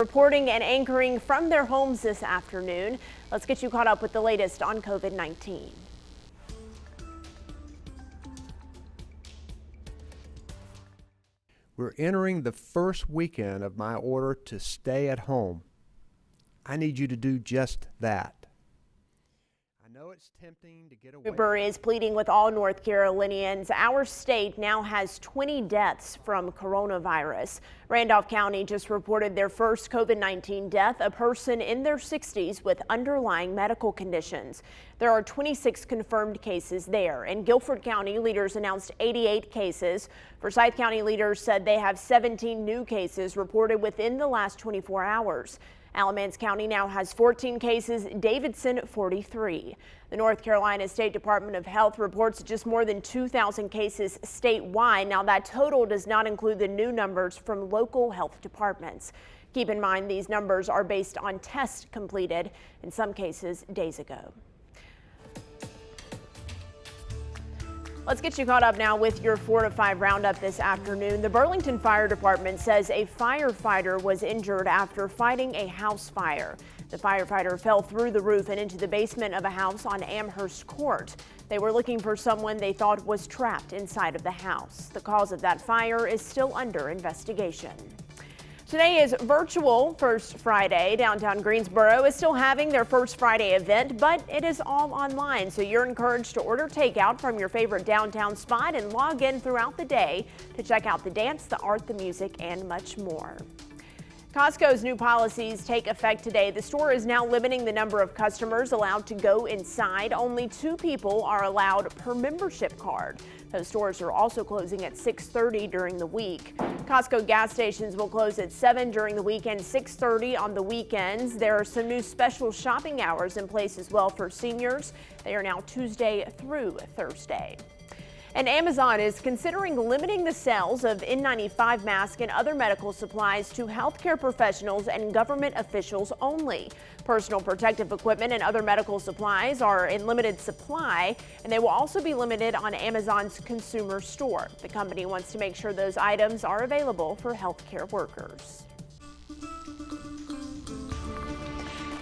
Reporting and anchoring from their homes this afternoon. Let's get you caught up with the latest on COVID-19. We're entering the first weekend of my order to stay at home. I need you to do just that. I know it's tempting to get away. Cooper is pleading with all North Carolinians. Our state now has 20 deaths from coronavirus. Randolph County just reported their first COVID-19 death, a person in their 60s with underlying medical conditions. There are 26 confirmed cases there. In Guilford County, leaders announced 88 cases. Forsyth County leaders said they have 17 new cases reported within the last 24 hours. Alamance County now has 14 cases, Davidson 43. The North Carolina State Department of Health reports just more than 2,000 cases statewide. Now that total does not include the new numbers from local health departments. Keep in mind these numbers are based on tests completed, in some cases days ago. Let's get you caught up now with your 4 to 5 roundup this afternoon. The Burlington Fire Department says a firefighter was injured after fighting a house fire. The firefighter fell through the roof and into the basement of a house on Amherst Court. They were looking for someone they thought was trapped inside of the house. The cause of that fire is still under investigation. Today is virtual First Friday. Downtown Greensboro is still having their First Friday event, but it is all online, so you're encouraged to order takeout from your favorite downtown spot and log in throughout the day to check out the dance, the art, the music, and much more. Costco's new policies take effect today. The store is now limiting the number of customers allowed to go inside. Only 2 people are allowed per membership card. Those stores are also closing at 6:30 during the week. Costco gas stations will close at 7 during the week and 6:30 on the weekends. There are some new special shopping hours in place as well for seniors. They are now Tuesday through Thursday. And Amazon is considering limiting the sales of N95 masks and other medical supplies to healthcare professionals and government officials only. Personal protective equipment and other medical supplies are in limited supply, and they will also be limited on Amazon's consumer store. The company wants to make sure those items are available for healthcare workers.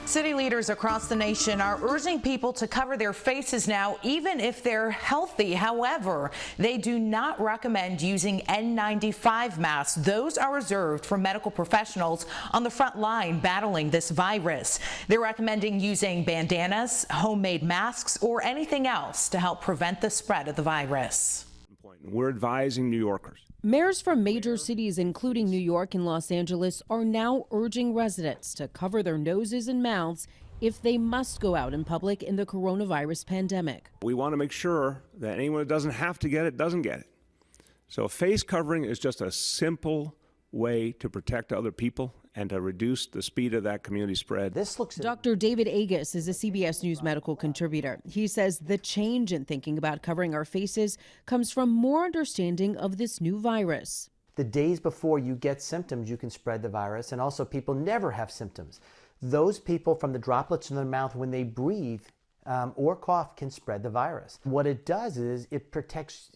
City leaders across the nation are urging people to cover their faces now, even if they're healthy. However, they do not recommend using N95 masks. Those are reserved for medical professionals on the front line battling this virus. They're recommending using bandanas, homemade masks, or anything else to help prevent the spread of the virus. We're advising New Yorkers. Mayors from major cities, including New York and Los Angeles, are now urging residents to cover their noses and mouths if they must go out in public in the coronavirus pandemic. We want to make sure that anyone that doesn't have to get it doesn't get it. So face covering is just a simple way to protect other people and to reduce the speed of that community spread. Dr. David Agus is a CBS News medical contributor. He says the change in thinking about covering our faces comes from more understanding of this new virus. The days before you get symptoms, you can spread the virus, and also people never have symptoms. Those people from the droplets in their mouth when they breathe or cough can spread the virus. What it does is it protects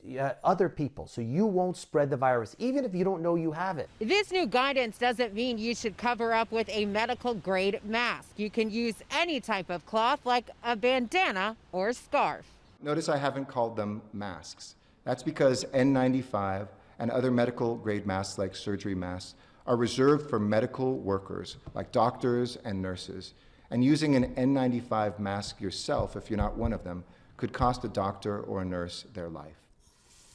other people, so you won't spread the virus, even if you don't know you have it. This new guidance doesn't mean you should cover up with a medical grade mask. You can use any type of cloth like a bandana or scarf. Notice I haven't called them masks. That's because N95 and other medical grade masks like surgery masks are reserved for medical workers like doctors and nurses. And using an N95 mask yourself, if you're not one of them, could cost a doctor or a nurse their life.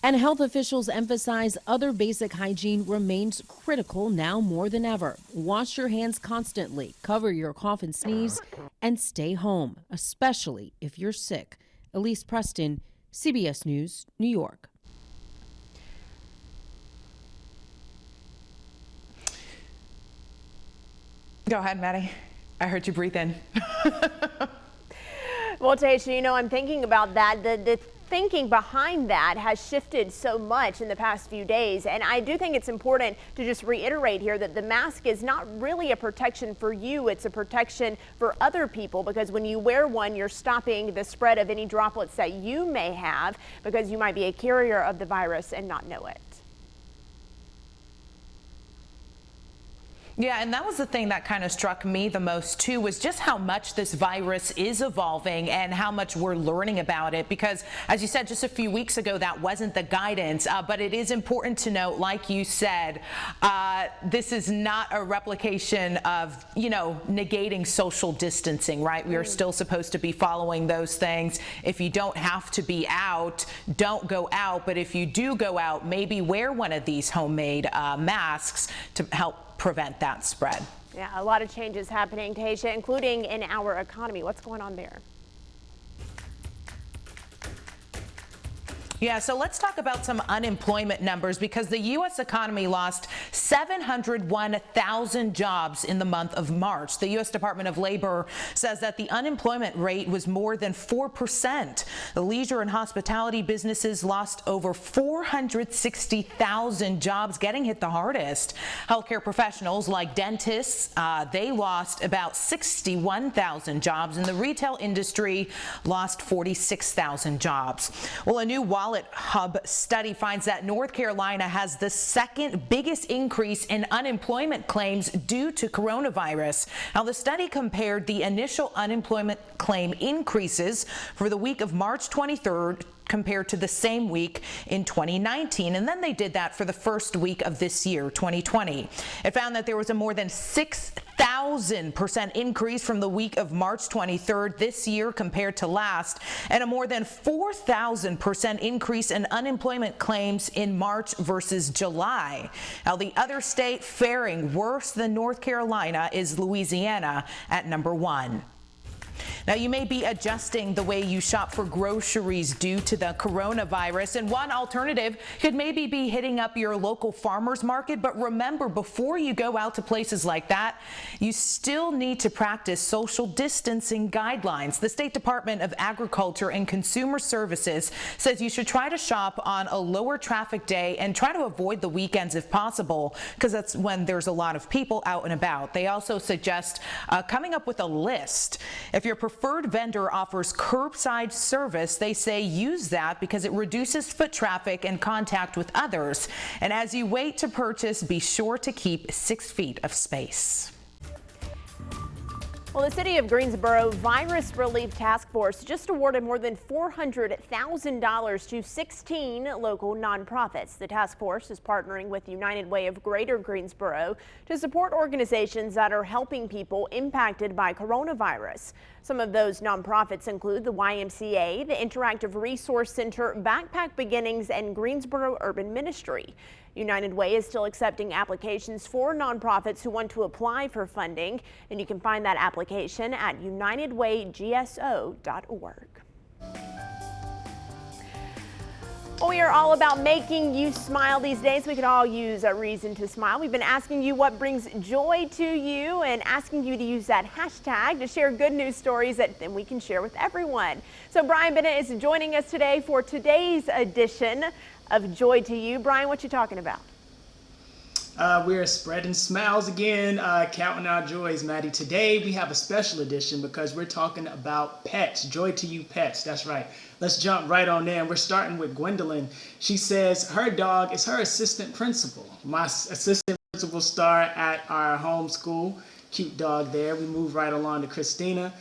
And health officials emphasize other basic hygiene remains critical now more than ever. Wash your hands constantly, cover your cough and sneeze, and stay home, especially if you're sick. Elise Preston, CBS News, New York. Go ahead, Maddie. I heard you breathe in. Well, Tasha, you know, I'm thinking about that. The thinking behind that has shifted so much in the past few days. And I do think it's important to just reiterate here that the mask is not really a protection for you. It's a protection for other people, because when you wear one, you're stopping the spread of any droplets that you may have, because you might be a carrier of the virus and not know it. Yeah, and that was the thing that kind of struck me the most too, was just how much this virus is evolving and how much we're learning about it. Because as you said, just a few weeks ago, that wasn't the guidance, but it is important to note, like you said, this is not a replication of, negating social distancing, right? We are still supposed to be following those things. If you don't have to be out, don't go out. But if you do go out, maybe wear one of these homemade masks to help prevent that spread. Yeah, a lot of changes happening, Tasia, including in our economy. What's going on there? Yeah, so let's talk about some unemployment numbers, because the U.S. economy lost 701,000 jobs in the month of March. The U.S. Department of Labor says that the unemployment rate was more than 4%. The leisure and hospitality businesses lost over 460,000 jobs, getting hit the hardest. Healthcare professionals like dentists, they lost about 61,000 jobs, and the retail industry lost 46,000 jobs. Well, a new Wallet Hub study finds that North Carolina has the second biggest increase in unemployment claims due to coronavirus. Now, the study compared the initial unemployment claim increases for the week of March 23rd compared to the same week in 2019. And then they did that for the first week of this year, 2020. It found that there was a more than 6,000% increase from the week of March 23rd this year compared to last, and a more than 4,000% increase in unemployment claims in March versus July. Now, the other state faring worse than North Carolina is Louisiana at number 1. Now, you may be adjusting the way you shop for groceries due to the coronavirus, and one alternative could maybe be hitting up your local farmers market. But remember, before you go out to places like that, you still need to practice social distancing guidelines. The State Department of Agriculture and Consumer Services says you should try to shop on a lower traffic day and try to avoid the weekends if possible, because that's when there's a lot of people out and about. They also suggest coming up with a list. If your preferred vendor offers curbside service, they say use that because it reduces foot traffic and contact with others. And as you wait to purchase, be sure to keep 6 feet of space. Well, the City of Greensboro Virus Relief Task Force just awarded more than $400,000 to 16 local nonprofits. The task force is partnering with United Way of Greater Greensboro to support organizations that are helping people impacted by coronavirus. Some of those nonprofits include the YMCA, the Interactive Resource Center, Backpack Beginnings, and Greensboro Urban Ministry. United Way is still accepting applications for nonprofits who want to apply for funding, and you can find that application at unitedwaygso.org. Well, we are all about making you smile these days. We could all use a reason to smile. We've been asking you what brings joy to you and asking you to use that hashtag to share good news stories that then we can share with everyone. So Brian Bennett is joining us today for today's edition of Joy to You. Brian, what you talking about? We're spreading smiles again, counting our joys, Maddie. Today we have a special edition because we're talking about pets, Joy to You pets. That's right. Let's jump right on there. And we're starting with Gwendolyn. She says her dog is her assistant principal. My assistant principal star at our home school. Cute dog there. We move right along to Christina,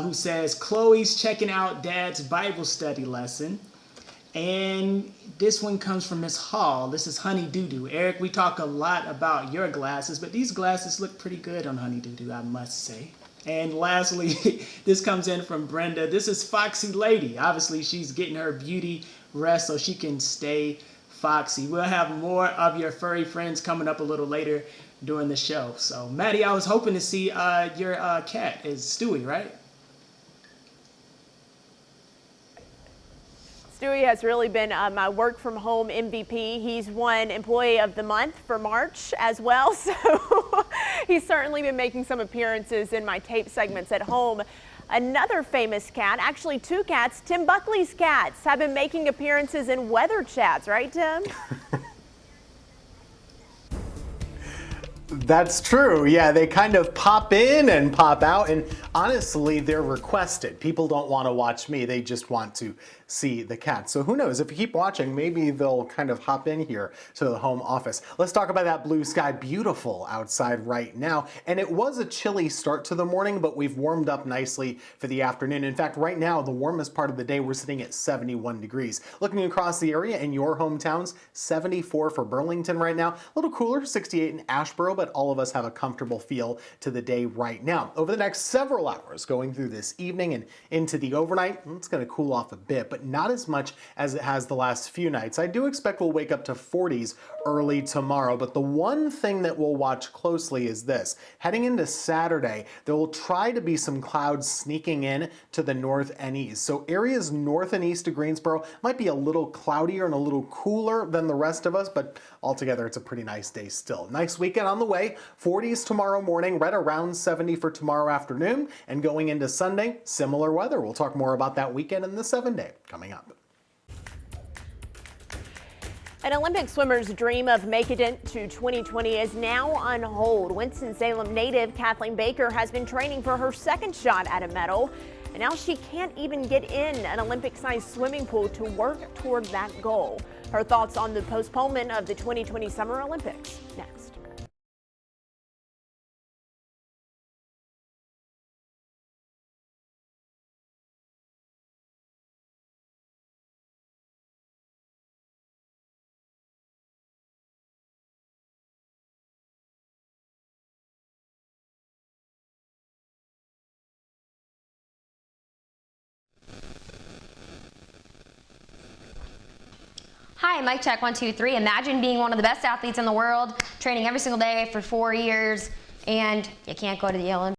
who says Chloe's checking out Dad's Bible study lesson. And this one comes from Miss Hall. This is Honey Doo Doo. Eric, we talk a lot about your glasses, but these glasses look pretty good on Honey Doo Doo, I must say. And lastly, this comes in from Brenda. This is Foxy Lady. Obviously, she's getting her beauty rest so she can stay foxy. We'll have more of your furry friends coming up a little later during the show. So, Maddie, I was hoping to see your cat is Stewie, right? Stewie has really been my work from home MVP. He's won Employee of the Month for March as well. So he's certainly been making some appearances in my tape segments at home. Another famous cat, actually 2 cats, Tim Buckley's cats, have been making appearances in weather chats, right, Tim? That's true. Yeah, they kind of pop in and pop out, and honestly, they're requested. People don't want to watch me. They just want to see the cats. So who knows, if you keep watching, maybe they'll kind of hop in here to the home office. Let's talk about that blue sky. Beautiful outside right now. And it was a chilly start to the morning, but we've warmed up nicely for the afternoon. In fact, right now, the warmest part of the day, we're sitting at 71 degrees. Looking across the area in your hometowns, 74 for Burlington right now. A little cooler, 68 in Asheboro, but all of us have a comfortable feel to the day right now. Over the next several hours, going through this evening and into the overnight, it's going to cool off a bit, but not as much as it has the last few nights. I do expect we'll wake up to 40s early tomorrow, but the one thing that we'll watch closely is this. Heading into Saturday, there will try to be some clouds sneaking in to the north and east. So areas north and east of Greensboro might be a little cloudier and a little cooler than the rest of us, but altogether it's a pretty nice day still. Nice weekend on the way. 40s tomorrow morning, right around 70 for tomorrow afternoon, and going into Sunday, similar weather. We'll talk more about that weekend in the 7-day coming up. An Olympic swimmer's dream of making it to 2020 is now on hold. Winston-Salem native Kathleen Baker has been training for her second shot at a medal, and now she can't even get in an Olympic-sized swimming pool to work toward that goal. Her thoughts on the postponement of the 2020 Summer Olympics next. Hi, mic check, 1, 2, 3. Imagine being one of the best athletes in the world, training every single day for 4 years, and you can't go to the Olympics.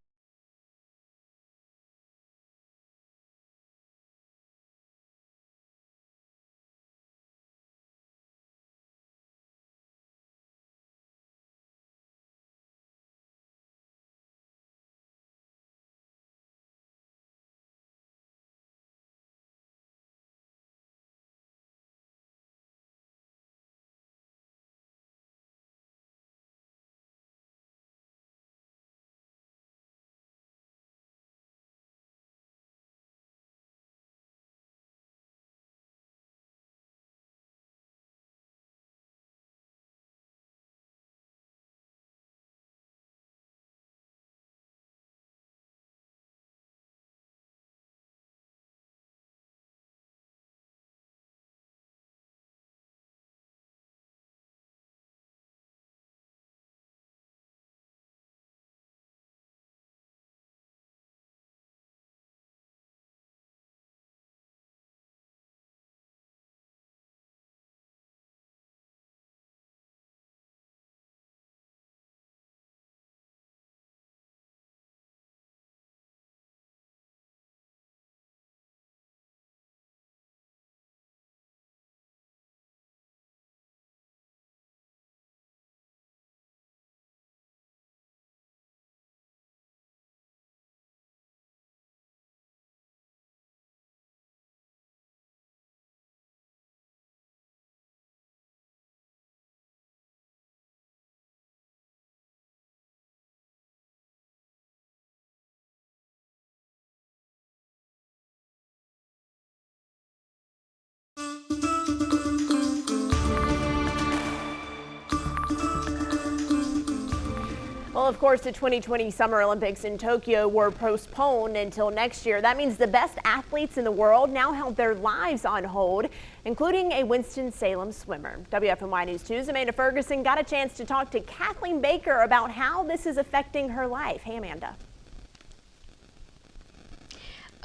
Well, of course, the 2020 Summer Olympics in Tokyo were postponed until next year. That means the best athletes in the world now held their lives on hold, including a Winston-Salem swimmer. WFMY News 2's Amanda Ferguson got a chance to talk to Kathleen Baker about how this is affecting her life. Hey, Amanda.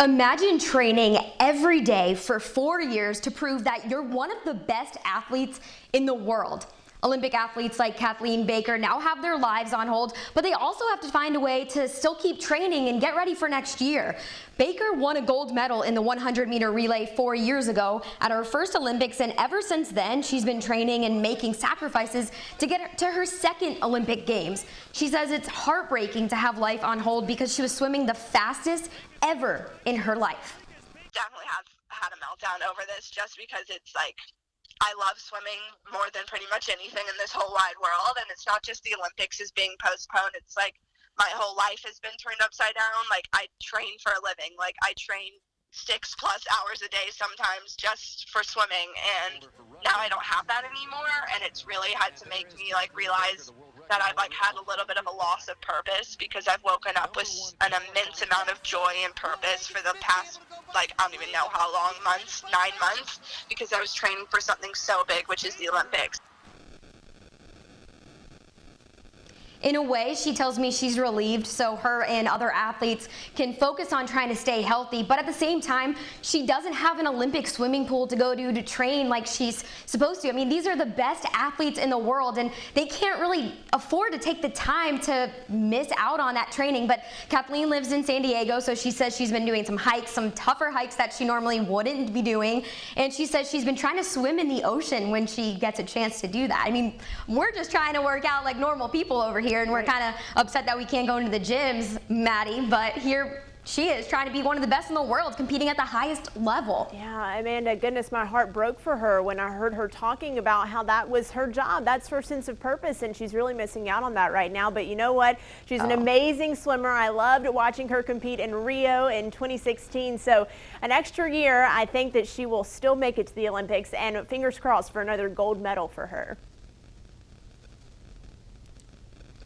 Imagine training every day for 4 years to prove that you're one of the best athletes in the world. Olympic athletes like Kathleen Baker now have their lives on hold, but they also have to find a way to still keep training and get ready for next year. Baker won a gold medal in the 100-meter relay 4 years ago at her first Olympics, and ever since then, she's been training and making sacrifices to get to her second Olympic Games. She says it's heartbreaking to have life on hold because she was swimming the fastest ever in her life. Definitely have had a meltdown over this, just because it's like, I love swimming more than pretty much anything in this whole wide world, and it's not just the Olympics is being postponed. It's like my whole life has been turned upside down. Like, I train for a living. Like, I train 6+ hours a day sometimes just for swimming, and now I don't have that anymore, and it's really had to make me like realize that I've like had a little bit of a loss of purpose, because I've woken up with an immense amount of joy and purpose for the past, like, I don't even know how long, 9 months, because I was training for something so big, which is the Olympics. In a way, she tells me she's relieved so her and other athletes can focus on trying to stay healthy, but at the same time, she doesn't have an Olympic swimming pool to go to train like she's supposed to. I mean, these are the best athletes in the world, and they can't really afford to take the time to miss out on that training. But Kathleen lives in San Diego, so she says she's been doing some hikes, some tougher hikes that she normally wouldn't be doing, and she says she's been trying to swim in the ocean when she gets a chance to do that. I mean, we're just trying to work out like normal people over here, and we're kind of upset that we can't go into the gyms, Maddie, but here she is trying to be one of the best in the world, competing at the highest level. Yeah, Amanda, goodness, my heart broke for her when I heard her talking about how that was her job. That's her sense of purpose, and she's really missing out on that right now. But you know what? She's an amazing swimmer. I loved watching her compete in Rio in 2016. So an extra year, I think that she will still make it to the Olympics, and fingers crossed for another gold medal for her.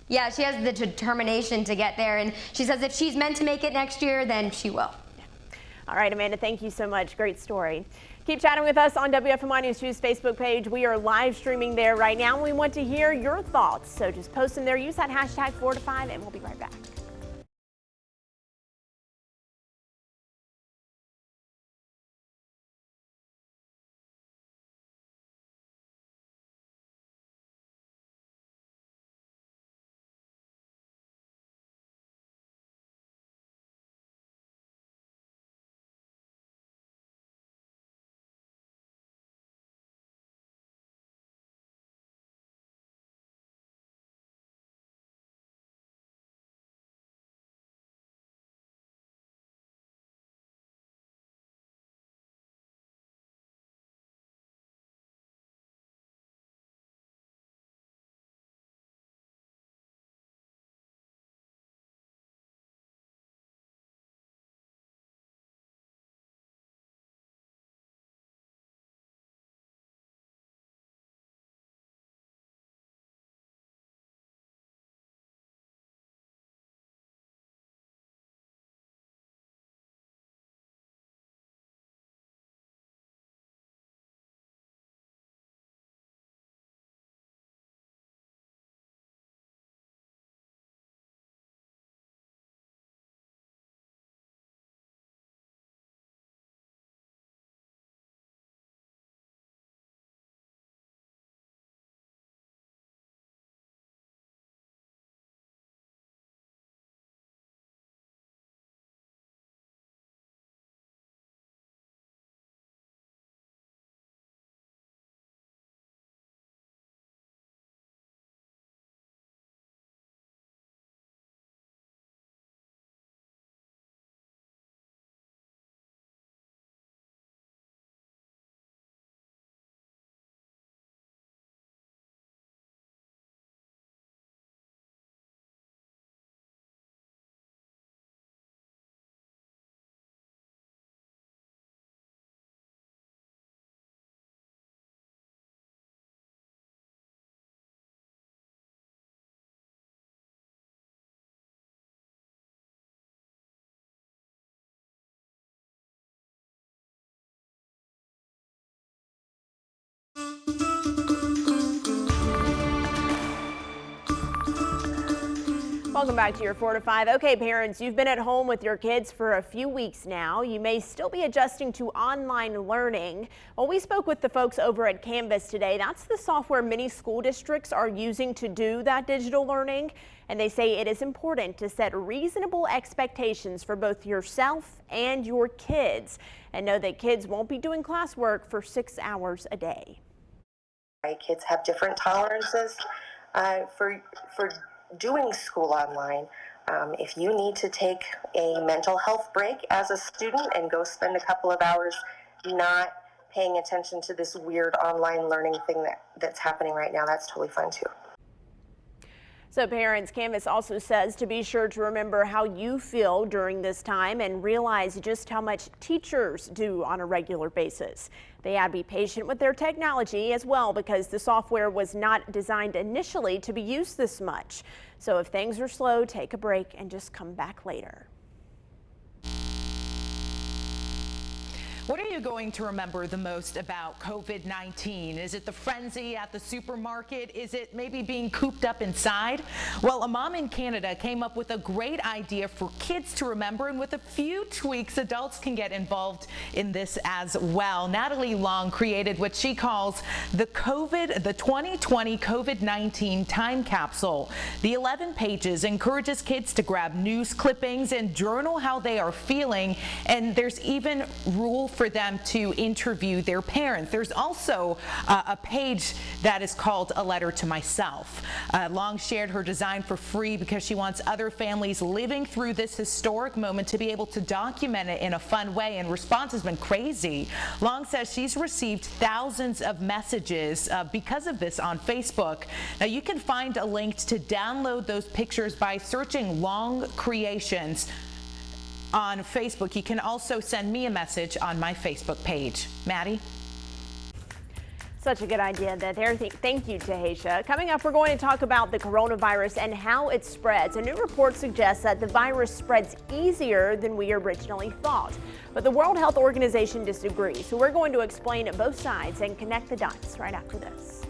Yeah, she has the determination to get there, and she says if she's meant to make it next year, then she will. Yeah. All right, Amanda, thank you so much. Great story. Keep chatting with us on WFMY News 2's Facebook page. We are live streaming there right now. We want to hear your thoughts, so just post them there. Use that hashtag 4 to 5, and we'll be right back. Welcome back to your 4 to 5. Okay, parents, you've been at home with your kids for a few weeks now. You may still be adjusting to online learning. Well, we spoke with the folks over at Canvas today. That's the software many school districts are using to do that digital learning. And they say it is important to set reasonable expectations for both yourself and your kids, and know that kids won't be doing classwork for 6 hours a day. Kids have different tolerances for doing school online. If you need to take a mental health break as a student and go spend a couple of hours not paying attention to this weird online learning thing that's happening right now, that's totally fine too. So parents, Canvas also says to be sure to remember how you feel during this time and realize just how much teachers do on a regular basis. They add be patient with their technology as well because the software was not designed initially to be used this much. So if things are slow, take a break and just come back later. What are you going to remember the most about COVID-19? Is it the frenzy at the supermarket? Is it maybe being cooped up inside? Well, a mom in Canada came up with a great idea for kids to remember, and with a few tweaks, adults can get involved in this as well. Natalie Long created what she calls the 2020 COVID-19 time capsule. The 11 pages encourages kids to grab news clippings and journal how they are feeling, and there's even rules for them to interview their parents. There's also a page that is called A Letter to Myself. Long shared her design for free because she wants other families living through this historic moment to be able to document it in a fun way, and response has been crazy. Long says she's received thousands of messages because of this on Facebook. Now you can find a link to download those pictures by searching Long Creations on Facebook. You can also send me a message on my Facebook page. Maddie? Such a good idea there. Thank you, Tahisha. Coming up, we're going to talk about the coronavirus and how it spreads. A new report suggests that the virus spreads easier than we originally thought. But the World Health Organization disagrees. So we're going to explain both sides and connect the dots right after this.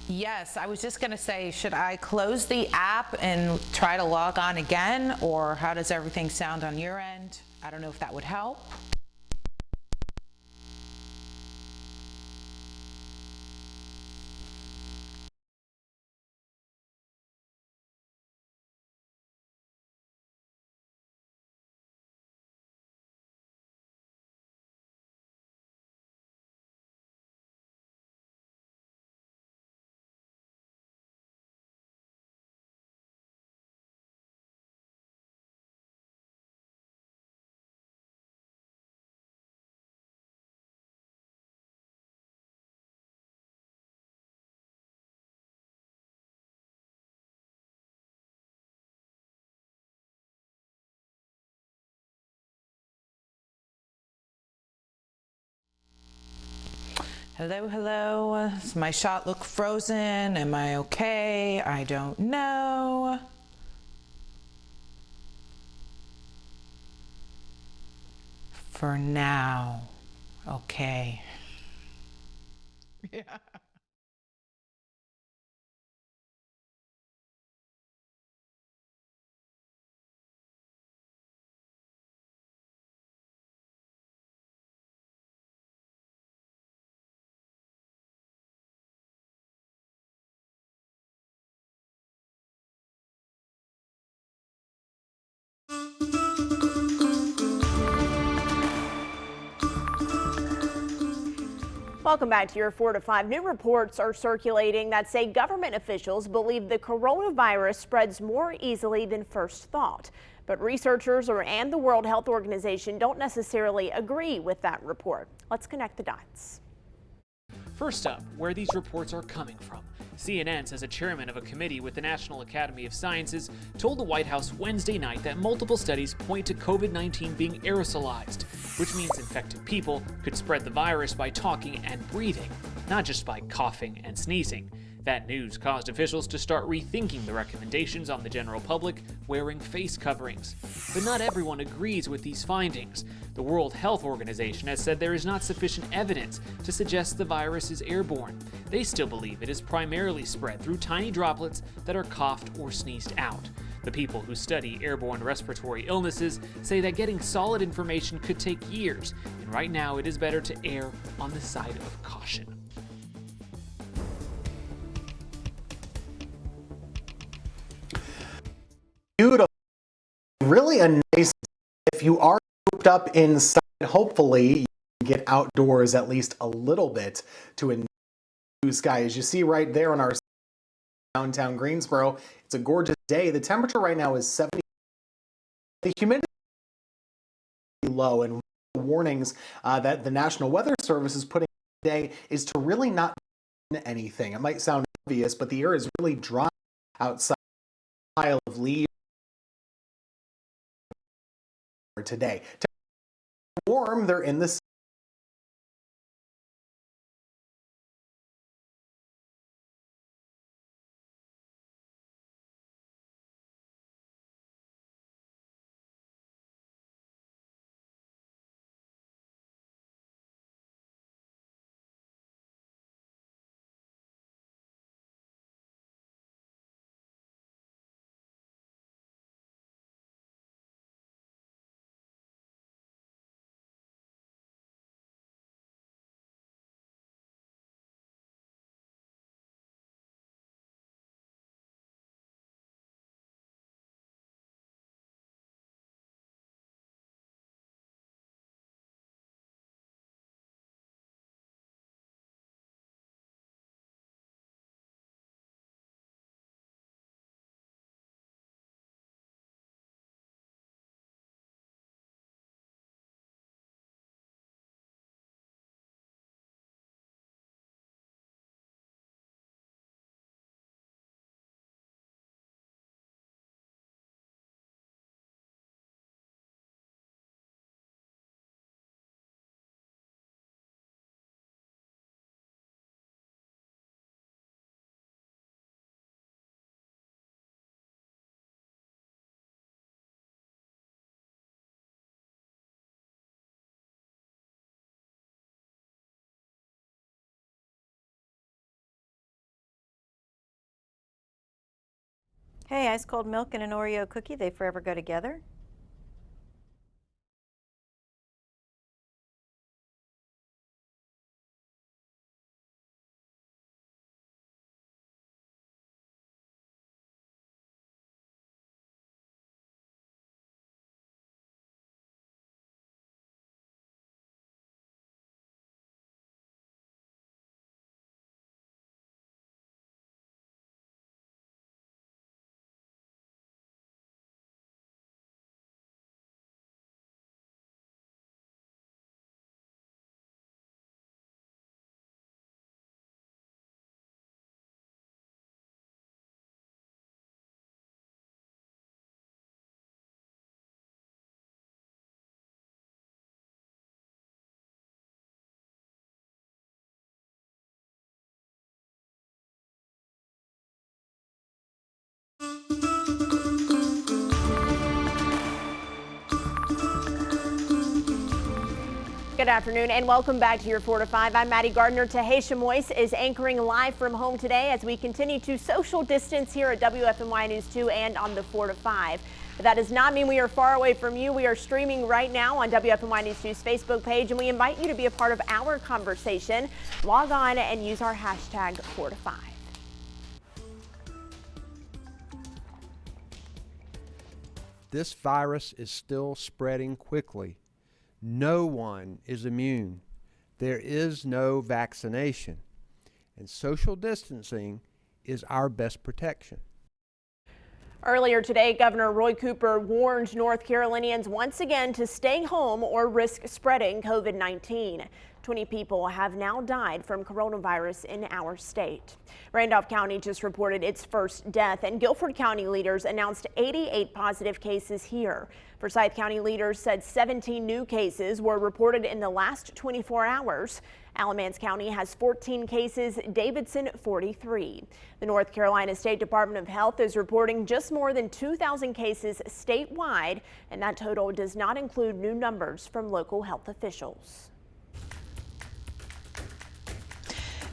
Yes, I was just going to say, should I close the app and try to log on again, or how does everything sound on your end? I don't know if that would help. Hello, hello. Does my shot look frozen? Am I okay? I don't know. For now, okay. Yeah. Welcome back to your 4 to 5. New reports are circulating that say government officials believe the coronavirus spreads more easily than first thought. But researchers and the World Health Organization don't necessarily agree with that report. Let's connect the dots. First up, where these reports are coming from. CNN says a chairman of a committee with the National Academy of Sciences told the White House Wednesday night that multiple studies point to COVID-19 being aerosolized, which means infected people could spread the virus by talking and breathing, not just by coughing and sneezing. That news caused officials to start rethinking the recommendations on the general public wearing face coverings. But not everyone agrees with these findings. The World Health Organization has said there is not sufficient evidence to suggest the virus is airborne. They still believe it is primarily spread through tiny droplets that are coughed or sneezed out. The people who study airborne respiratory illnesses say that getting solid information could take years, and right now it is better to err on the side of caution. Beautiful. Really a nice, if you are cooped up inside, hopefully you can get outdoors at least a little bit to enjoy the blue sky. As you see right there in our downtown Greensboro, it's a gorgeous day. The temperature right now is 70. The humidity is low, and warnings that the National Weather Service is putting today is to really not do anything. It might sound obvious, but the air is really dry outside. Pile of leaves today. Warm, they're in the Hey, ice cold milk and an Oreo cookie, they forever go together. Good afternoon and welcome back to your 4 to 5. I'm Maddie Gardner. Tahisha Moise is anchoring live from home today as we continue to social distance here at WFMY News 2 and on the 4 to 5. But that does not mean we are far away from you. We are streaming right now on WFMY News 2's Facebook page, and we invite you to be a part of our conversation. Log on and use our hashtag 4 to 5. This virus is still spreading quickly. No one is immune. There is no vaccination, and social distancing is our best protection. Earlier today, Governor Roy Cooper warned North Carolinians once again to stay home or risk spreading COVID-19. 20 people have now died from coronavirus in our state. Randolph County just reported its first death, and Guilford County leaders announced 88 positive cases here. Forsyth County leaders said 17 new cases were reported in the last 24 hours. Alamance County has 14 cases, Davidson 43. The North Carolina State Department of Health is reporting just more than 2,000 cases statewide, and that total does not include new numbers from local health officials.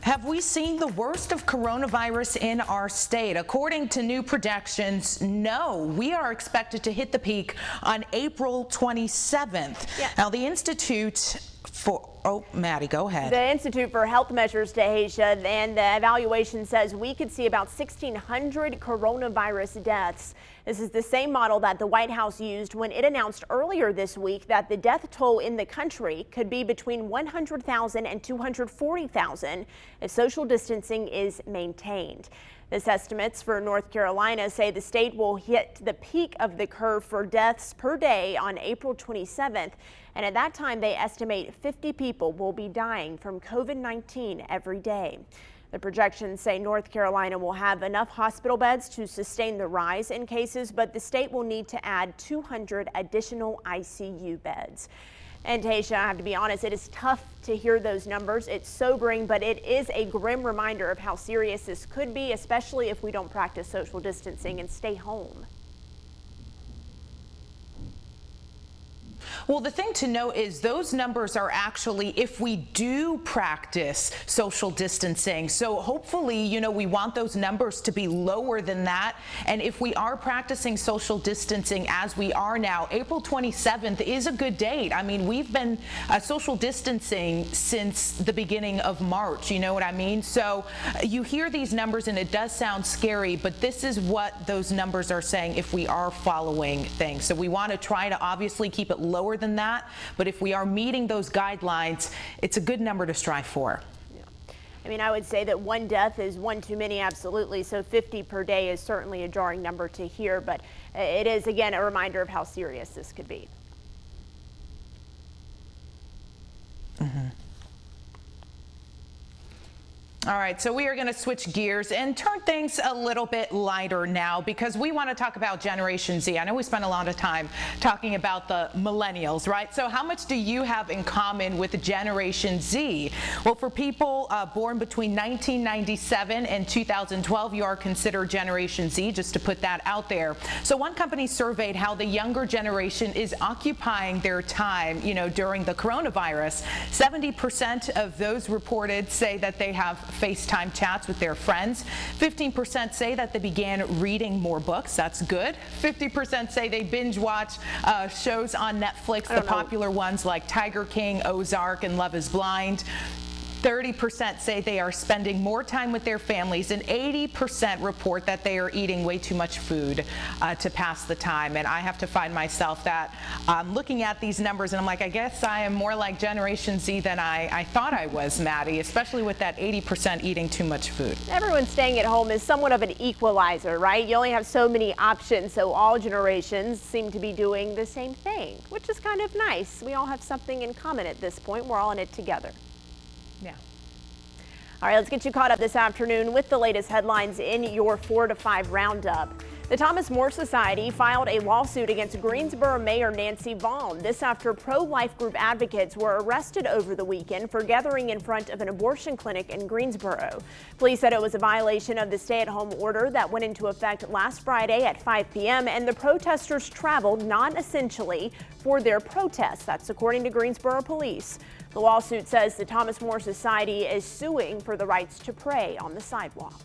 Have we seen the worst of coronavirus in our state? According to new projections, no. We are expected to hit the peak on April 27th. Yeah. Now, the Institute for Maddie, go ahead. The Institute for Health Measures, Tahisha, and the evaluation says we could see about 1,600 coronavirus deaths. This is the same model that the White House used when it announced earlier this week that the death toll in the country could be between 100,000 and 240,000 if social distancing is maintained. This estimates for North Carolina say the state will hit the peak of the curve for deaths per day on April 27th. And at that time, they estimate 50 people will be dying from COVID-19 every day. The projections say North Carolina will have enough hospital beds to sustain the rise in cases, but the state will need to add 200 additional ICU beds. And Taisha, I have to be honest, it is tough to hear those numbers. It's sobering, but it is a grim reminder of how serious this could be, especially if we don't practice social distancing and stay home. Well, the thing to note is those numbers are actually if we do practice social distancing. So hopefully, you know, we want those numbers to be lower than that. And if we are practicing social distancing as we are now, April 27th is a good date. I mean, we've been social distancing since the beginning of March. You know what I mean? So you hear these numbers and it does sound scary, but this is what those numbers are saying if we are following things. So we want to try to obviously keep it lower than that, but if we are meeting those guidelines, it's a good number to strive for. Yeah. I mean, I would say that one death is one too many, absolutely. So 50 per day is certainly a jarring number to hear, but it is, again, a reminder of how serious this could be. Mm-hmm. All right, so we are going to switch gears and turn things a little bit lighter now because we want to talk about Generation Z. I know we spent a lot of time talking about the millennials, right? So how much do you have in common with Generation Z? Well, for people born between 1997 and 2012, you are considered Generation Z, just to put that out there. So one company surveyed how the younger generation is occupying their time, you know, during the coronavirus. 70% of those reported say that they have FaceTime chats with their friends. 15% say that they began reading more books. That's good. 50% say they binge watch shows on Netflix, the popular ones like Tiger King, Ozark, and Love is Blind. 30% say they are spending more time with their families, and 80% report that they are eating way too much food to pass the time. And I have to find myself that I'm looking at these numbers and I'm like, I guess I am more like Generation Z than I thought I was, Maddie, especially with that 80% eating too much food. Everyone staying at home is somewhat of an equalizer, right? You only have so many options, so all generations seem to be doing the same thing, which is kind of nice. We all have something in common at this point. We're all in it together. Yeah. All right, let's get you caught up this afternoon with the latest headlines in your 4 to 5 roundup. The Thomas More Society filed a lawsuit against Greensboro Mayor Nancy Vaughn. This after pro-life group advocates were arrested over the weekend for gathering in front of an abortion clinic in Greensboro. Police said it was a violation of the stay-at-home order that went into effect last Friday at 5 p.m. and the protesters traveled non-essentially for their protest. That's according to Greensboro police. The lawsuit says the Thomas More Society is suing for the rights to pray on the sidewalk.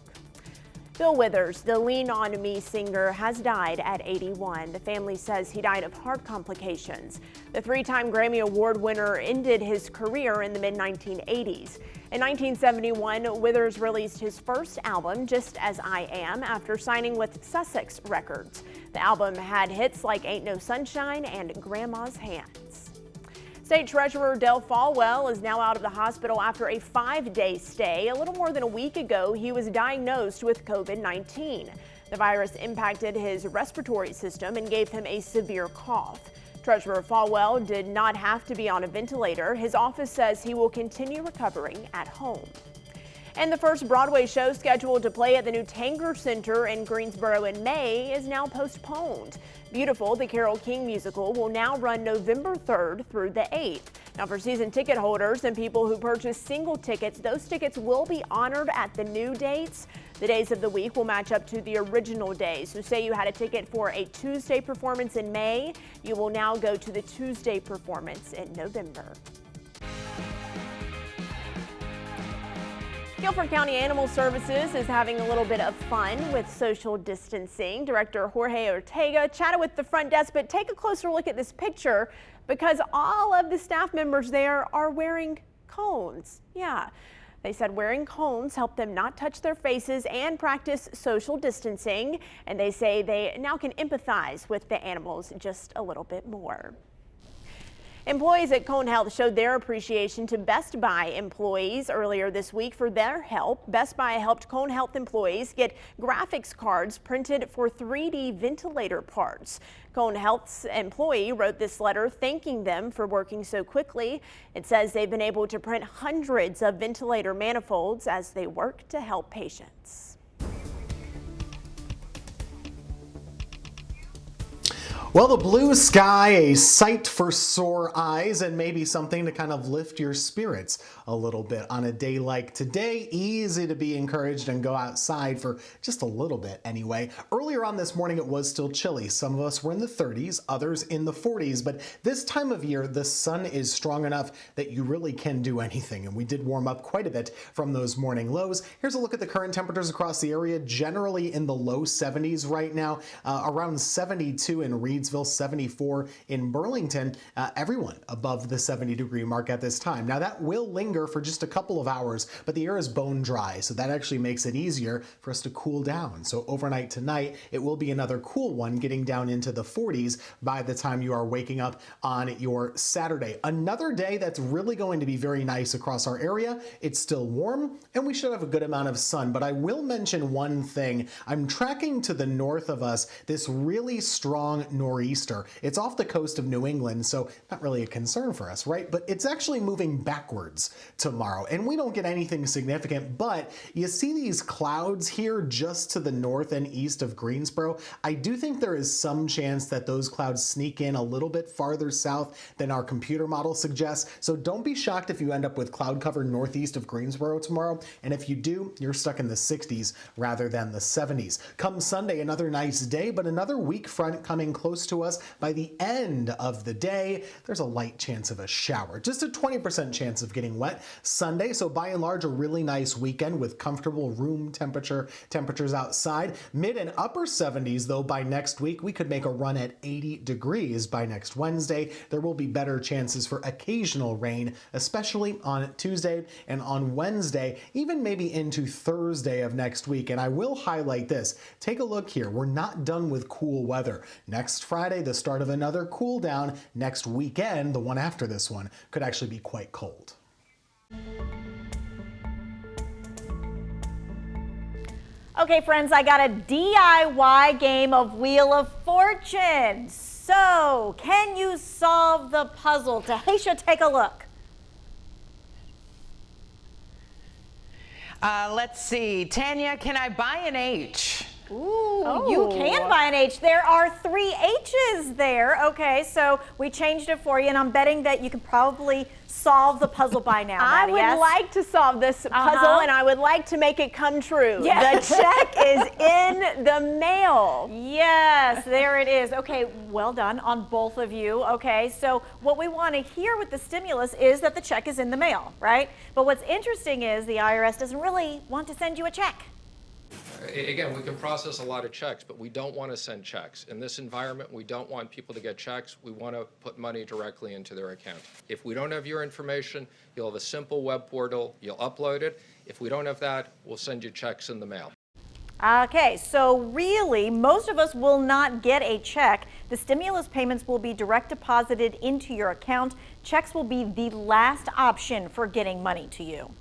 Bill Withers, the Lean On Me singer, has died at 81. The family says he died of heart complications. The 3-time Grammy Award winner ended his career in the mid-1980s. In 1971, Withers released his first album, Just As I Am, after signing with Sussex Records. The album had hits like Ain't No Sunshine and Grandma's Hands. State Treasurer Del Folwell is now out of the hospital after a 5-day stay. A little more than a week ago, he was diagnosed with COVID-19. The virus impacted his respiratory system and gave him a severe cough. Treasurer Falwell did not have to be on a ventilator. His office says he will continue recovering at home. And the first Broadway show scheduled to play at the new Tanger Center in Greensboro in May is now postponed. Beautiful, the Carole King musical, will now run November 3rd through the 8th. Now, for season ticket holders and people who purchase single tickets, those tickets will be honored at the new dates. The days of the week will match up to the original days. So say you had a ticket for a Tuesday performance in May, you will now go to the Tuesday performance in November. Guilford County Animal Services is having a little bit of fun with social distancing. Director Jorge Ortega chatted with the front desk, but take a closer look at this picture because all of the staff members there are wearing cones. Yeah, they said wearing cones help them not touch their faces and practice social distancing. And they say they now can empathize with the animals just a little bit more. Employees at Cone Health showed their appreciation to Best Buy employees earlier this week for their help. Best Buy helped Cone Health employees get graphics cards printed for 3D ventilator parts. Cone Health's employee wrote this letter thanking them for working so quickly. It says they've been able to print hundreds of ventilator manifolds as they work to help patients. Well, the blue sky, a sight for sore eyes, and maybe something to kind of lift your spirits a little bit on a day like today. Easy to be encouraged and go outside for just a little bit anyway. Earlier on this morning, it was still chilly. Some of us were in the 30s, others in the 40s, but this time of year, the sun is strong enough that you really can do anything, and we did warm up quite a bit from those morning lows. Here's a look at the current temperatures across the area, generally in the low 70s right now, around 72 in Reedsville, 74 in Burlington, everyone above the 70-degree mark at this time. Now that will linger for just a couple of hours, but the air is bone dry, so that actually makes it easier for us to cool down. So overnight tonight, it will be another cool one, getting down into the 40s by the time you are waking up on your Saturday. Another day that's really going to be very nice across our area. It's still warm, and we should have a good amount of sun, but I will mention one thing. I'm tracking to the north of us this really strong nor'easter. It's off the coast of New England, so not really a concern for us, right? But it's actually moving backwards tomorrow, and we don't get anything significant, but you see these clouds here just to the north and east of Greensboro. I do think there is some chance that those clouds sneak in a little bit farther south than our computer model suggests, so don't be shocked if you end up with cloud cover northeast of Greensboro tomorrow, and if you do, you're stuck in the 60s rather than the 70s. Come Sunday, another nice day, but another weak front coming close to us. By the end of the day, there's a light chance of a shower, just a 20% chance of getting wet Sunday. So by and large, a really nice weekend with comfortable room temperatures outside. Mid and upper 70s though by next week. We could make a run at 80 degrees by next Wednesday. There will be better chances for occasional rain, especially on Tuesday and on Wednesday, even maybe into Thursday of next week. And I will highlight this. Take a look here. We're not done with cool weather. Next Friday, the start of another cool down. Next weekend, the one after this one, could actually be quite cold. Okay, friends, I got a DIY game of Wheel of Fortune. So, can you solve the puzzle? Tahisha, take a look. Let's see. Tanya, can I buy an H? Ooh, you can buy an H. There are 3 H's there. Okay, so we changed it for you, and I'm betting that you can probably solve the puzzle by now, Maddie, I would like to solve this puzzle, and I would like to make it come true. Yes. The check is in the mail. Yes, there it is. Okay, well done on both of you. Okay, so what we want to hear with the stimulus is that the check is in the mail, right? But what's interesting is the IRS doesn't really want to send you a check. Again, we can process a lot of checks, but we don't want to send checks. In this environment, we don't want people to get checks. We want to put money directly into their account. If we don't have your information, you'll have a simple web portal. You'll upload it. If we don't have that, we'll send you checks in the mail. Okay, so really, most of us will not get a check. The stimulus payments will be direct deposited into your account. Checks will be the last option for getting money to you.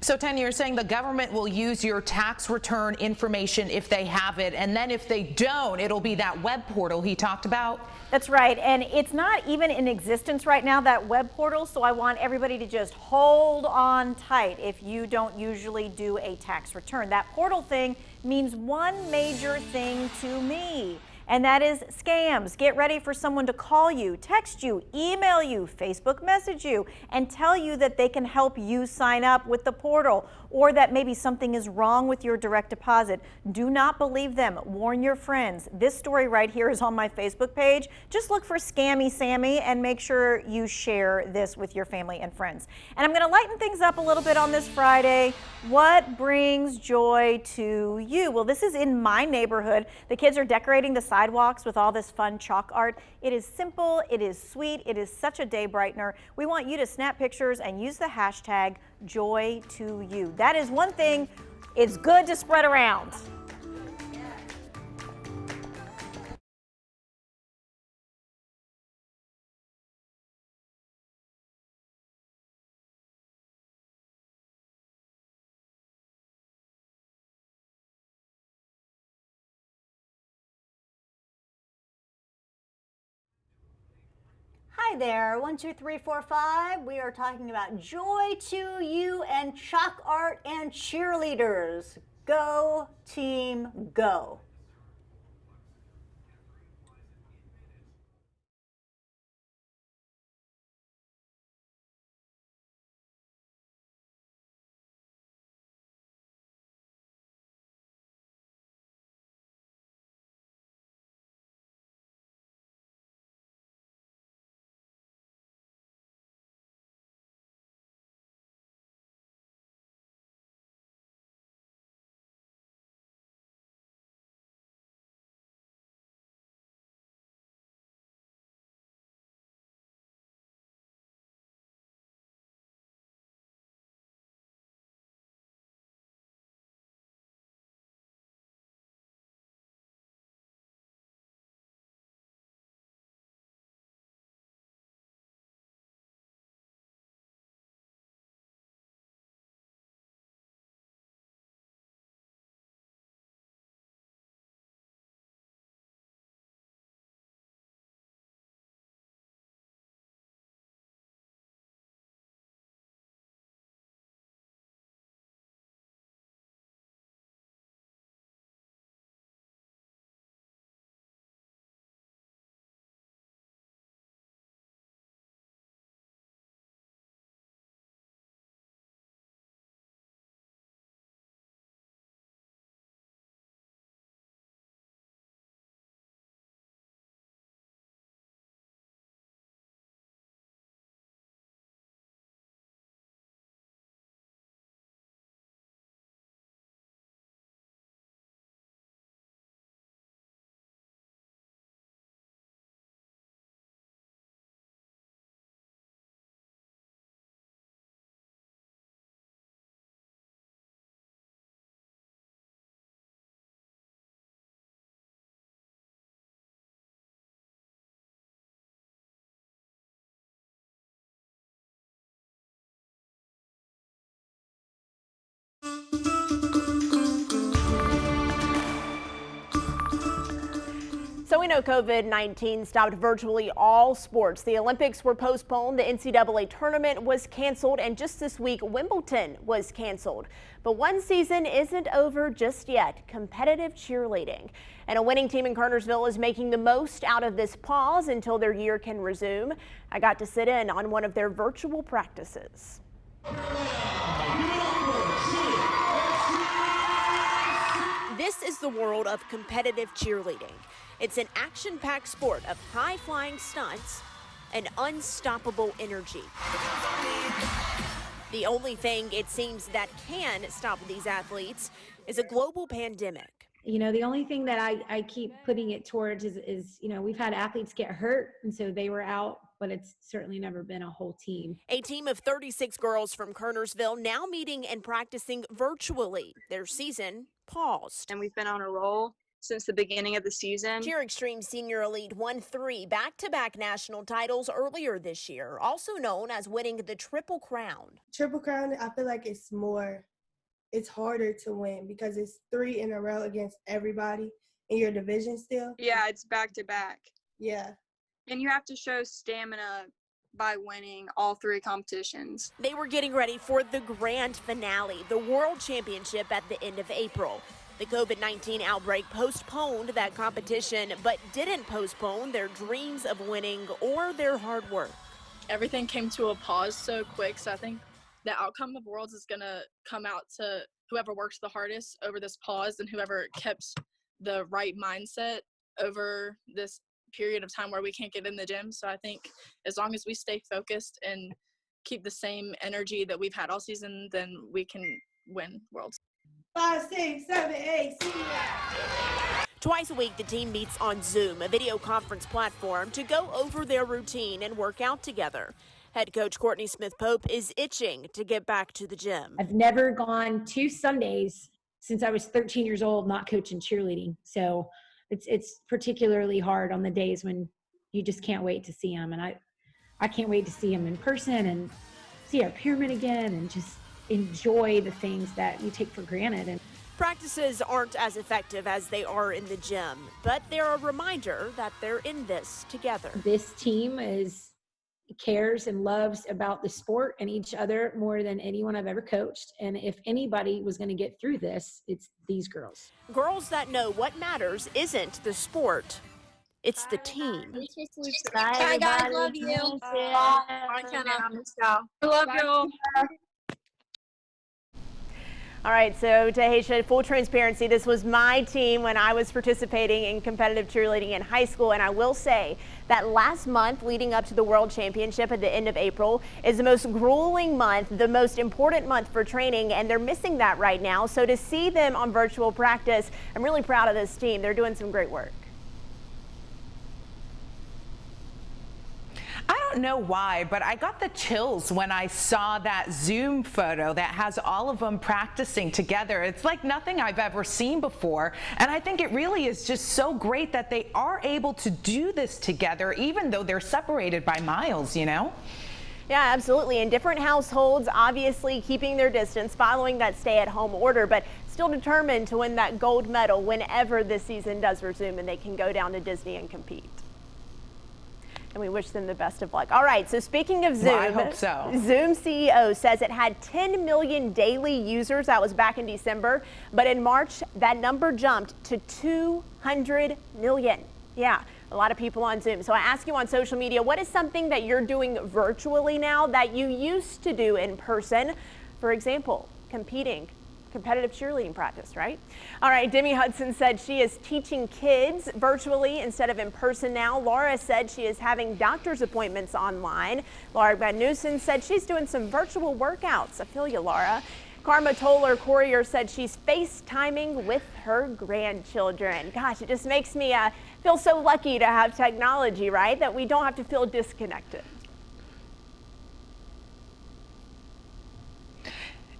So Tanya, you're saying the government will use your tax return information if they have it, and then if they don't, it'll be that web portal he talked about? That's right, and it's not even in existence right now, that web portal, so I want everybody to just hold on tight if you don't usually do a tax return. That portal thing means one major thing to me, and that is scams. Get ready for someone to call you, text you, email you, Facebook message you, and tell you that they can help you sign up with the portal, or that maybe something is wrong with your direct deposit. Do not believe them. Warn your friends. This story right here is on my Facebook page. Just look for Scammy Sammy and make sure you share this with your family and friends. And I'm going to lighten things up a little bit on this Friday. What brings joy to you? Well, this is in my neighborhood. The kids are decorating the sidewalks with all this fun chalk art. It is simple, it is sweet, it is such a day brightener. We want you to snap pictures and use the hashtag joy to you. That is one thing it's good to spread around. Hi there, 1, 2, 3, 4, 5. We are talking about joy to you and chalk art and cheerleaders. Go team, go. So we know COVID-19 stopped virtually all sports. The Olympics were postponed, the NCAA tournament was canceled, and just this week, Wimbledon was canceled. But one season isn't over just yet, competitive cheerleading. And a winning team in Kernersville is making the most out of this pause until their year can resume. I got to sit in on one of their virtual practices. This is the world of competitive cheerleading. It's an action-packed sport of high-flying stunts and unstoppable energy. The only thing it seems that can stop these athletes is a global pandemic. You know, the only thing that I keep putting it towards is, you know, we've had athletes get hurt, and so they were out, but it's certainly never been a whole team. A team of 36 girls from Kernersville now meeting and practicing virtually. Their season paused. And we've been on a roll. since the beginning of the season. Cheer Extreme Senior Elite won 3 back-to-back national titles earlier this year, also known as winning the Triple Crown. Triple Crown, I feel like it's harder to win because it's 3 in a row against everybody in your division still. Yeah, it's back-to-back. Yeah. And you have to show stamina by winning all 3 competitions. They were getting ready for the grand finale, the World Championship at the end of April. The COVID-19 outbreak postponed that competition, but didn't postpone their dreams of winning or their hard work. Everything came to a pause so quick, so I think the outcome of Worlds is going to come out to whoever works the hardest over this pause and whoever kept the right mindset over this period of time where we can't get in the gym. So I think as long as we stay focused and keep the same energy that we've had all season, then we can win Worlds. 5, 6, 7, 8, see ya. Twice a week, the team meets on Zoom, a video conference platform, to go over their routine and work out together. Head coach Courtney Smith-Pope is itching to get back to the gym. I've never gone 2 Sundays since I was 13 years old not coaching cheerleading. So it's particularly hard on the days when you just can't wait to see them. And I can't wait to see them in person and see our pyramid again and just enjoy the things that you take for granted. And practices aren't as effective as they are in the gym, but they're a reminder that they're in this together. This team cares and loves about the sport and each other more than anyone I've ever coached. And if anybody was going to get through this, it's these girls. Girls that know what matters isn't the sport, it's the team. Bye, guys. Love you. Bye, Kenna. I love you. All right, so Tahisha, full transparency, this was my team when I was participating in competitive cheerleading in high school, and I will say that last month leading up to the World Championship at the end of April is the most grueling month, the most important month for training, and they're missing that right now. So to see them on virtual practice, I'm really proud of this team. They're doing some great work. I don't know why, but I got the chills when I saw that Zoom photo that has all of them practicing together. It's like nothing I've ever seen before. And I think it really is just so great that they are able to do this together, even though they're separated by miles, you know? Yeah, absolutely. In different households, obviously keeping their distance, following that stay-at-home order, but still determined to win that gold medal whenever this season does resume and they can go down to Disney and compete. And we wish them the best of luck. All right, so speaking of Zoom, well, I hope so. Zoom CEO says it had 10 million daily users. That was back in December. But in March, that number jumped to 200 million. Yeah, a lot of people on Zoom. So I ask you on social media, what is something that you're doing virtually now that you used to do in person? For example, competitive cheerleading practice, right? All right, Demi Hudson said she is teaching kids virtually instead of in person now. Laura said she is having doctor's appointments online. Laura Magnuson said she's doing some virtual workouts. I feel you, Laura. Karma Toller Courier said she's FaceTiming with her grandchildren. Gosh, it just makes me feel so lucky to have technology, right? That we don't have to feel disconnected.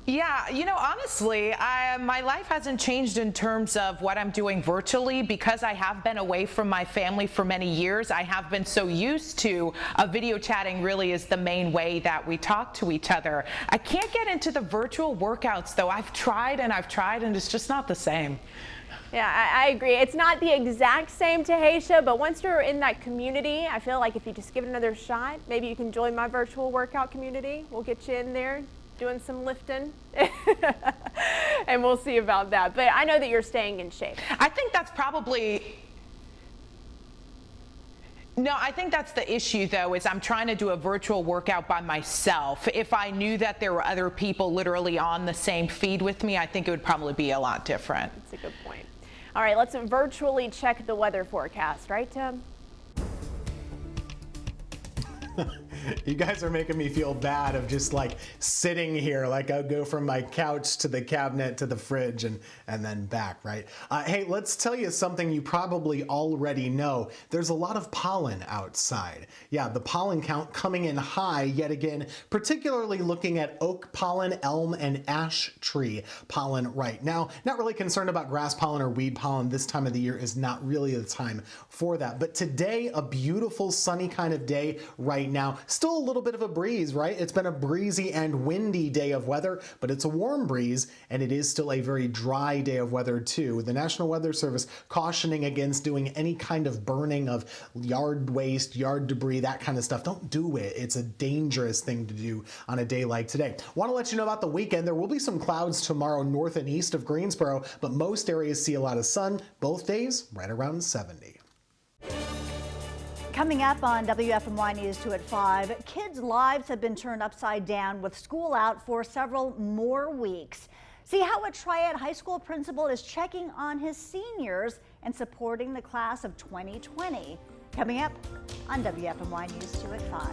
Yeah, you know, honestly, my life hasn't changed in terms of what I'm doing virtually because I have been away from my family for many years. I have been so used to video chatting really is the main way that we talk to each other. I can't get into the virtual workouts though. I've tried and it's just not the same. Yeah, I agree. It's not the exact same, Tahisha, but once you're in that community, I feel like if you just give it another shot, maybe you can join my virtual workout community. We'll get you in there doing some lifting and we'll see about that. But I know that you're staying in shape. I think that's the issue though, is I'm trying to do a virtual workout by myself. If I knew that there were other people literally on the same feed with me, I think it would probably be a lot different. That's a good point. All right, let's virtually check the weather forecast, right, Tim? You guys are making me feel bad of just like sitting here, like I'll go from my couch to the cabinet to the fridge and then back, right? Hey, let's tell you something you probably already know. There's a lot of pollen outside. Yeah, the pollen count coming in high yet again, particularly looking at oak pollen, elm, and ash tree pollen right now. Not really concerned about grass pollen or weed pollen. This time of the year is not really the time for that. But today, a beautiful sunny kind of day right now. Still a little bit of a breeze, right? It's been a breezy and windy day of weather, but it's a warm breeze, and it is still a very dry day of weather too. The National Weather Service cautioning against doing any kind of burning of yard waste, yard debris, that kind of stuff. Don't do it. It's a dangerous thing to do on a day like today. Want to let you know about the weekend. There will be some clouds tomorrow north and east of Greensboro, but most areas see a lot of sun. Both days right around 70. Coming up on WFMY News 2 at 5, kids' lives have been turned upside down with school out for several more weeks. See how a Triad High School principal is checking on his seniors and supporting the class of 2020. Coming up on WFMY News 2 at 5.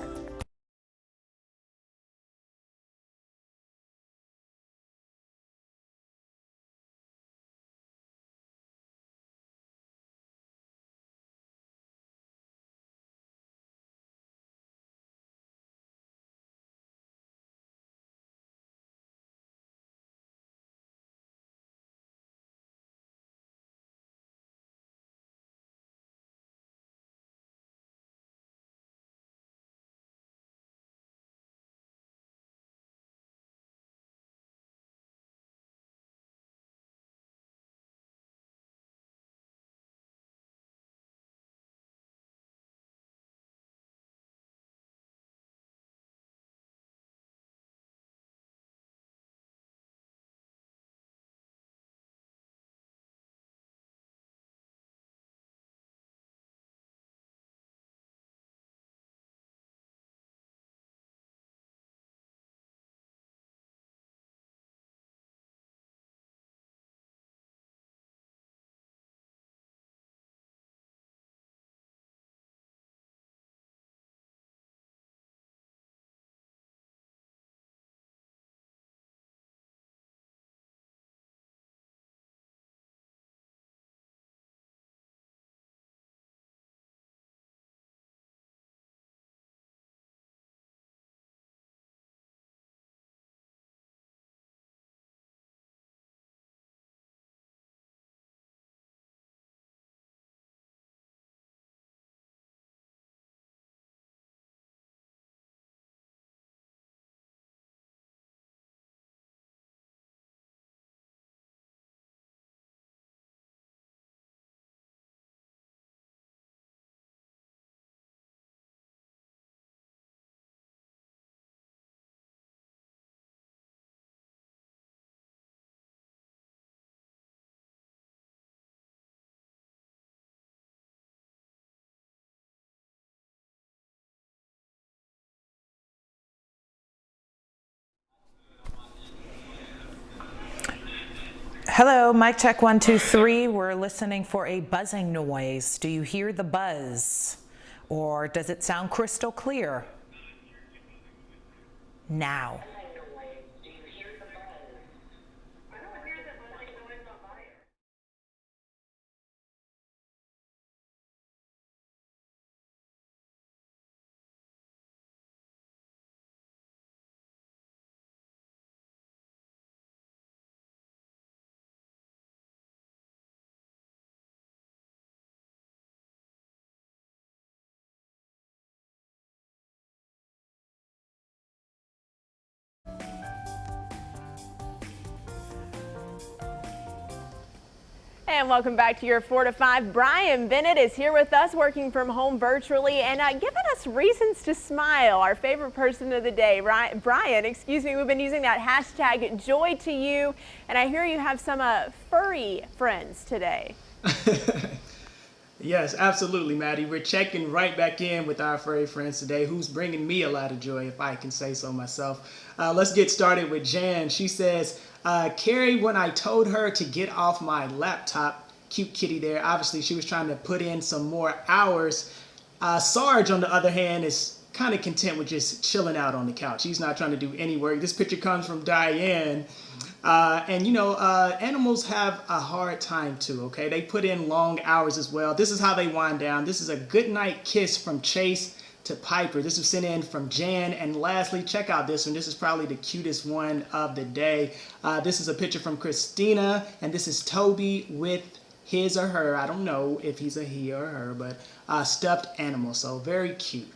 Hello, mic check 1, 2, 3. We're listening for a buzzing noise. Do you hear the buzz? Or does it sound crystal clear? Now. And welcome back to your 4 to 5. Brian Bennett is here with us working from home virtually and giving us reasons to smile. Our favorite person of the day, Brian, excuse me, we've been using that hashtag joy to you. And I hear you have some furry friends today. Yes, absolutely, Maddie. We're checking right back in with our furry friends today, who's bringing me a lot of joy, if I can say so myself. Let's get started with Jan. She says, Carrie, when I told her to get off my laptop, cute kitty there, obviously she was trying to put in some more hours. Sarge, on the other hand, is kind of content with just chilling out on the couch. He's not trying to do any work. This picture comes from Diane. And you know, animals have a hard time too, okay? They put in long hours as well. This is how they wind down. This is a goodnight kiss from Chase to Piper. This was sent in from Jan. And lastly, check out this one. This is probably the cutest one of the day. This is a picture from Christina, and this is Toby with his or her, I don't know if he's a he or her, but stuffed animal. So very cute.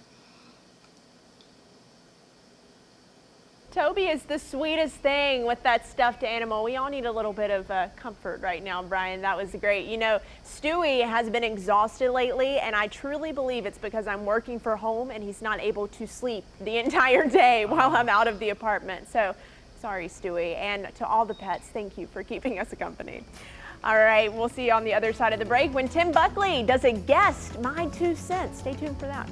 Toby is the sweetest thing with that stuffed animal. We all need a little bit of comfort right now, Brian. That was great. You know, Stewie has been exhausted lately, and I truly believe it's because I'm working from home and he's not able to sleep the entire day while I'm out of the apartment. So sorry, Stewie. And to all the pets, thank you for keeping us company. All right, we'll see you on the other side of the break when Tim Buckley does a guest My 2 Cents. Stay tuned for that.